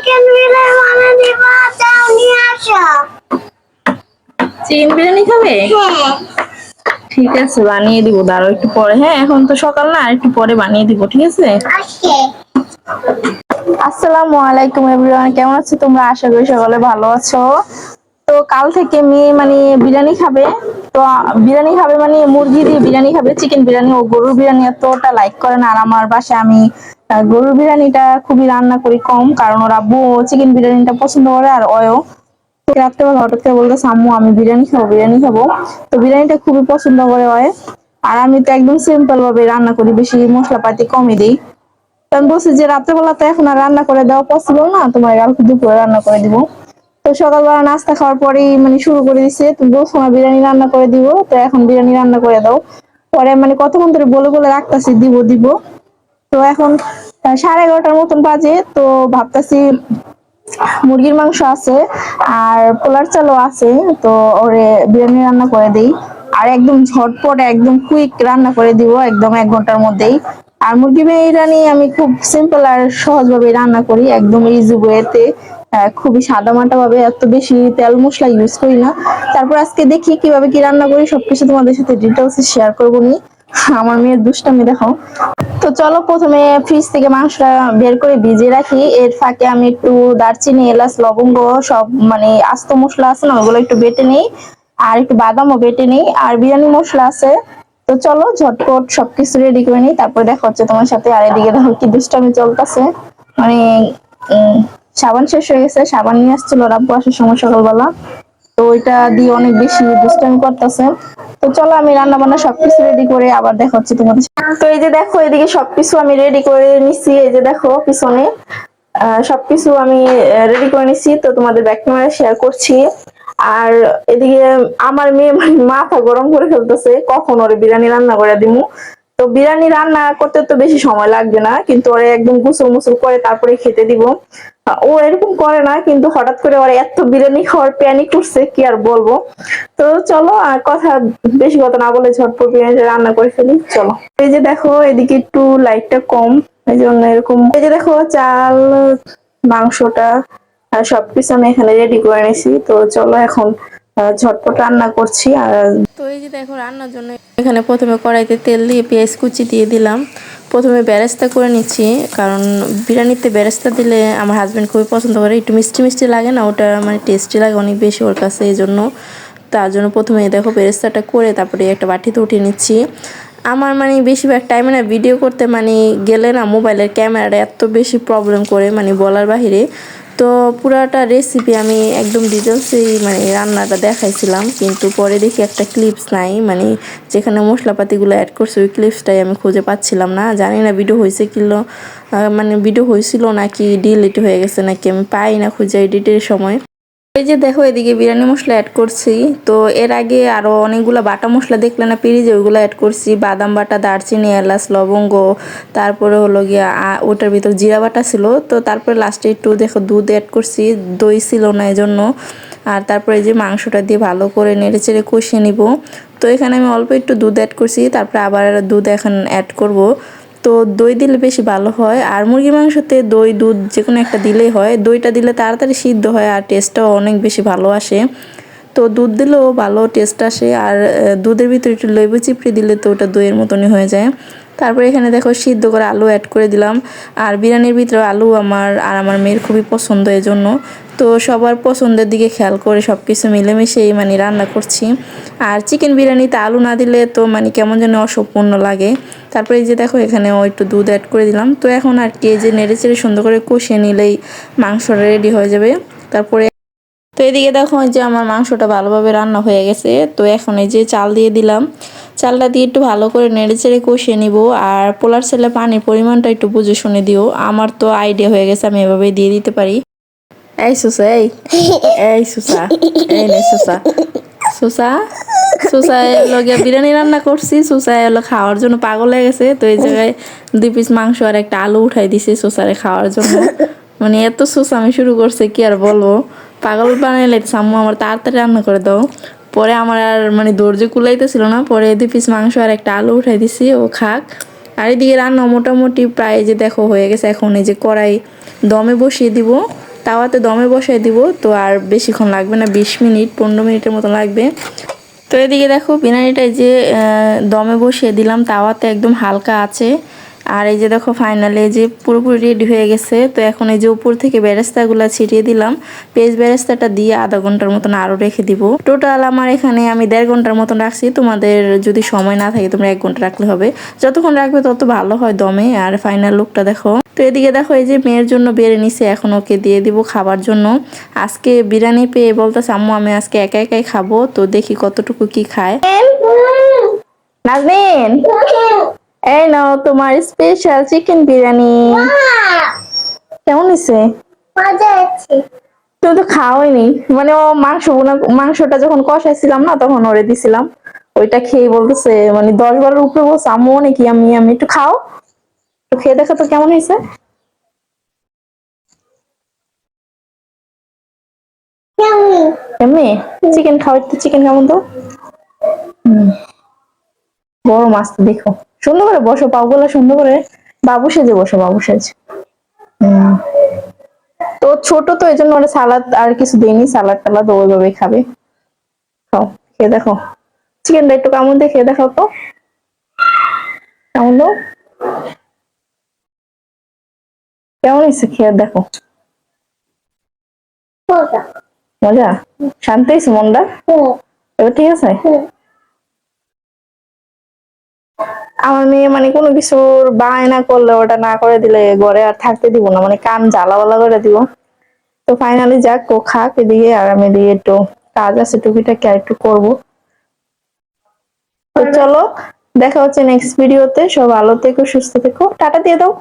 Chicken biryani বানিয়ে দিবা, যাও নিয়ে আসো। চিকেন বিরিয়ানি খাবে? হ্যাঁ। ঠিক আছে, বানিয়ে দিব, দাঁড়াও একটু পরে। হ্যাঁ, এখন তো সকাল না, আর একটু পরে বানিয়ে দিব, ঠিক আছে? আজকে আসসালামু আলাইকুম এভরিওয়ান, কেমন আছো তোমরা? আশা করি সকলে ভালো আছো। তো কাল থেকে মেয়ে মানে বিরিয়ানি খাবে। তো বিরিয়ানি খাবে মানে মুরগি দিয়ে বিরিয়ানি খাবে, চিকেন বিরিয়ানি। ও গরুর বিরিয়ানি এতটা লাইক করে না। আর আমার বাসায় আমি গরুর বিরিয়ানিটা খুবই রান্না করি কম, কারণ ওর আব্বু চিকেন বিরিয়ানিটা পছন্দ করে। আর ওয়ও তো রাত্রেবেলা হঠাৎ করে বলতেছে আম্মু আমি বিরিয়ানি খাবো, বিরিয়ানি খাবো। তো বিরিয়ানিটা খুবই পছন্দ করে হয়। আর আমি তো একদম সিম্পল ভাবে রান্না করি, বেশি মশলাপাতি কমই দিই। তো আমি বলছি যে রাত্রেবেলা তো এখন আর রান্না করে দেওয়া পসিবল না, তোমার কালকে দুপুরে রান্না করে দিব। তো সকালবেলা নাস্তা খাওয়ার পরেই মানে শুরু করে দিছে, তুমি বলছো না বিরিয়ানি রান্না করে দিব, তো এখন বিরিয়ানি রান্না করে দাও। পরে মানে কতক্ষণ ধরে বলে বলে রাখতাছি দিব দিব। তো এখন 11:30টার মতন বাজে। তো ভাবতাছি মুরগির মাংস আছে আর পোলার চালও আছে, তো ওরে বিরিয়ানি রান্না করে দেই। আর একদম ঝটপট একদম কুইক রান্না করে দিব, একদম 1 ঘন্টার মধ্যেই। আর মুরগি বিরিয়ানি আমি খুব সিম্পল আর সহজ ভাবে রান্না করি, একদম ইজি ওয়েতে। খুবই সাদা মাটা ভাবে, এত বেশি তেল মশলা ইউজ করি না। তারপর আজকে দেখি কিভাবে কি রান্না করি, সবকিছু তোমাদের সাথে ডিটেলসে শেয়ার করবো নি। আমার মেয়ের দুষ্টামি দেখো। তো চলো প্রথমে ফ্রিজ থেকে মাংসটা বের করে ভিজিয়ে রাখি। এর ফাঁকে আমি একটু দারচিনি, এলাচ, লবঙ্গ সব মানে আস্ত মশলা আছে না, ওগুলো একটু বেটে নেই। আর একটু বাদামও বেটে নেই, আর বিরিয়ানি মশলা আছে। তো চলো ঝটপট সবকিছু রেডি করে নিই, তারপর দেখা হচ্ছে তোমার সাথে। আর এদিকে দেখো কি দুষ্টামি চলতেছে, মানে উম, সাবান শেষ হয়ে গেছে, সাবান নিয়ে আসছিল রাব্বু আসার সময় সকালবেলা। তো ওইটা দিয়ে অনেক বেশি দুষ্টামি করতেছে। তো চলো আমি রান্না বান্না সবকিছু রেডি করে আবার দেখা হচ্ছে তোমাদের সাথে। তো এই যে দেখো এদিকে সবকিছু আমি রেডি করে নিচ্ছি, এই যে দেখো পিছনে সবকিছু আমি রেডি করে নিচ্ছি, তো তোমাদের ব্যাক ক্যামেরা শেয়ার করছি। আর এদিকে আমার মেয়ে মানে মাথা গরম করে ফেলতেছে কখন ওরে বিরিয়ানি রান্না করে দিমু। তো বিরিয়ানি রান্না করতে তো বেশি সময় লাগবে না, কিন্তু ওরে একদম গুসল মুসল করে তারপরে খেতে দিব। ও এরকম করে না, কিন্তু হঠাৎ করে ওরা এত বিরিয়ানি খাওয়ার প্যানিক করছে কি আর বলবো। তো চলো আর কথা বেশি কথা না বলে ঝটপট বিরিয়ানি রান্না করে ফেলি, চলো। এই যে দেখো এদিকে একটু লাইটটা কম, এই জন্য এরকম। এই যে দেখো চাল, মাংসটা আর সবকিছু আমি এখানে রেডি করে নিছি। তো চলো এখন ঝটপট রান্না করছি। আর তো এই যে দেখো রান্নার জন্য এখানে প্রথমে কড়াইতে তেল দিয়ে পেঁয়াজ কুচি দিয়ে দিলাম। প্রথমে বেরেস্তা করে নিচ্ছি, কারণ বিরিয়ানিতে বেরেস্তা দিলে আমার হাজবেন্ড খুবই পছন্দ করে। একটু মিষ্টি মিষ্টি লাগে না, ওটা মানে টেস্টি লাগে অনেক বেশি ওর কাছে, এই জন্য। তার জন্য প্রথমে দেখো বেরেস্তাটা করে তারপরে একটা বাটিতে উঠিয়ে নিচ্ছি। আমার মানে বেশিরভাগ টাইমে না ভিডিও করতে মানে গেলে না মোবাইলের ক্যামেরাটা এত বেশি প্রবলেম করে, মানে বলার বাহিরে। তো পুরাটা রেসিপি আমি একদম ডিটেলসেই মানে রান্নাটা দেখাইছিলাম, কিন্তু পরে দেখি একটা ক্লিপস নাই, মানে যেখানে মশলাপাতিগুলো অ্যাড করছে ওই ক্লিপসটাই আমি খুঁজে পাচ্ছিলাম না। জানি না ভিডিও হয়েছে কিলো মানে ভিডিও হয়েছিল নাকি ডিলিট হয়ে গেছে, নাকি আমি পাই না খুঁজে এডিটের সময়। এই যে দেখো এদিকে বিরিয়ানি মশলা অ্যাড করছি। তো এর আগে আরো অনেকগুলো বাটা মশলা দেখলে না পেরিয়ে, ওইগুলো অ্যাড করছি, বাদাম বাটা, দারচিনি, এলাচ, লবঙ্গ। তারপরে হলো গিয়া ওটার ভিতর জিরা বাটা ছিল। তো তারপরে লাস্টে একটু দেখো দুধ অ্যাড করছি, দই ছিল না এজন্য। আর তারপরে এই যে মাংসটা দিয়ে ভালো করে নেড়ে চেড়ে কষিয়ে নিব। তো এখানে আমি অল্প একটু দুধ অ্যাড করছি, তারপরে আবার দুধ এখন অ্যাড করব। তো দই দিলে বেশি ভালো হয়, আর মুরগির মাংসতে দই দুধ যে কোনো একটা দিলেই হয়। দইটা দিলে তাড়াতাড়ি সিদ্ধ হয় আর টেস্টটাও অনেক বেশি ভালো আসে। তো দুধ দিলেও ভালো টেস্ট আসে, আর দুধের ভিতরে একটু লেবু চিপড়ে দিলে তো ওটা দইয়ের মতনই হয়ে যায়। তারপরে এখানে দেখো সিদ্ধ করে আলু অ্যাড করে দিলাম। আর বিরিয়ানির ভিতরে আলু আমার আর আমার মেয়ের খুবই পছন্দ, এজন্য তো সবার পছন্দের দিকে খেয়াল করে সব কিছু মিলেমিশেই মানে রান্না করছি। আর চিকেন বিরিয়ানিতে আলু না দিলে তো মানে কেমন যেন অসম্পূর্ণ লাগে। তারপরে এই যে দেখো এখানেও একটু দুধ অ্যাড করে দিলাম। তো এখন আর কি যে নেড়ে চেড়ে সুন্দর করে কষিয়ে নিলেই মাংসটা রেডি হয়ে যাবে। তারপরে তো এদিকে দেখো যে আমার মাংসটা ভালোভাবে রান্না হয়ে গেছে। তো এখন এই যে চাল দিয়ে দিলাম, চালটা দিয়ে একটু ভালো করে নেড়ে চেড়ে কষিয়ে নিব। আর পোলার চালে পানির পরিমাণটা একটু বুঝে শুনে দিও, আমার তো আইডিয়া হয়ে গেছে, আমি এভাবে দিয়ে দিতে পারি। এই সুসা, এই সুসা, এই নে সুসা, সুসা, সুসা এলো গিয়ে বিরিয়ানি রান্না করছি, সুসা এলো খাওয়ার জন্য পাগল হয়ে গেছে। তো এই জায়গায় 2 পিস মাংস আর একটা আলু উঠাই দিছি সুসারে খাওয়ার জন্য। মানে এত সুসা আমি শুরু করছে কি আর বলবো, পাগল বানাইলে আম্মু আমার তাড়াতাড়ি রান্না করে দাও। পরে আমার আর মানে ধৈর্য কুলাইতেছিল না, পরে 2 পিস মাংস আর একটা আলু উঠাই দিছি, ও খাক। আর এদিকে রান্না মোটামুটি প্রায় যে দেখো হয়ে গেছে। এখন এই যে কড়াই দমে বসিয়ে দিব। তাওয়াতে দমে বসাই দিব। তো আর বেশিক্ষণ লাগবে না, 20 মিনিট 15 মিনিটের মতো লাগবে। তো এদিকে দেখো বিরিয়ানিটা যে দমে বসিয়ে দিলাম, তাওয়াতে একদম হালকা আছে। আর এই যে দেখো ফাইনালি যে পুরোপুরি রেডি হয়ে গেছে। তো এখন এই যে উপর থেকে বেরেস্তাগুলো ছিটিয়ে দিলাম। পেঁয়াজ বেরেস্তাটা দিয়ে আধা ঘন্টার মতন আরও রেখে দিব। টোটাল আমার এখানে আমি 1.5 ঘন্টার মতন রাখছি। তোমাদের যদি সময় না থাকে তোমরা 1 ঘন্টা রাখলে হবে, যতক্ষণ রাখবে তত ভালো হয় দমে। আর ফাইনাল লুকটা দেখো। তো এদিকে দেখো এই যে মেয়ের জন্য বেড়ে নিছে, এখন ওকে দিয়ে দিব খাবার জন্য। আজকে বিরিয়ানি পেয়ে বলতেছে আম্মু আমি আজকে একা একাই খাবো, তো দেখি কতটুকু কি খায়। নাজনীন, এই নাও তোমার স্পেশাল চিকেন বিরিয়ানি। কেমন হয়েছে? মজা আছে। তুমি তো খাওয়াইনি, মানে ও মাংসটা যখন কষাইছিলাম না তখন ওরে দিছিলাম, ওইটা খেয়ে বলতেছে মানে 10 বারের উপরে বলছে আম্মু নাকি আমি আমি একটু খাও, একটু খেয়ে দেখো তো কেমন হয়েছে। এমনি চিকেন খাও, একটু চিকেন কেমন তো। বড় মাছ তো দেখো, সুন্দর করে বসো, পাগুলা সুন্দর করে বাবু সেজে বসো, বাবু সেজে। তো ছোট তো এই জন্য সালাদ আর কিছু দেয়নি, সালাদ টালাদ ওইভাবে খাবে। খাও, খেয়ে দেখো চিকেনটা একটু কেমন দিয়ে খেয়ে দেখাও তো কেমন তো, কেমন হয়েছে খেয়ে দেখো। মজা। মজা, শান্তি হয়েছে মনটা, এবার ঠিক আছে। আমার মেয়ে মানে কোনো কিছুর বায়না করলে ওটা না করে দিলে ঘরে আর থাকতে দিব না, মানে কান জ্বালাওয়ালা করে দিব। তো ফাইনালি যাক ও খাক এদিকে, আর আমি এদিকে একটু কাজ আছে টুকিটাকি আর একটু করবো। তো চলো দেখা হচ্ছে নেক্সট ভিডিওতে, সব ভালো থেকো সুস্থ থেকো, টাটা দিয়ে দাও।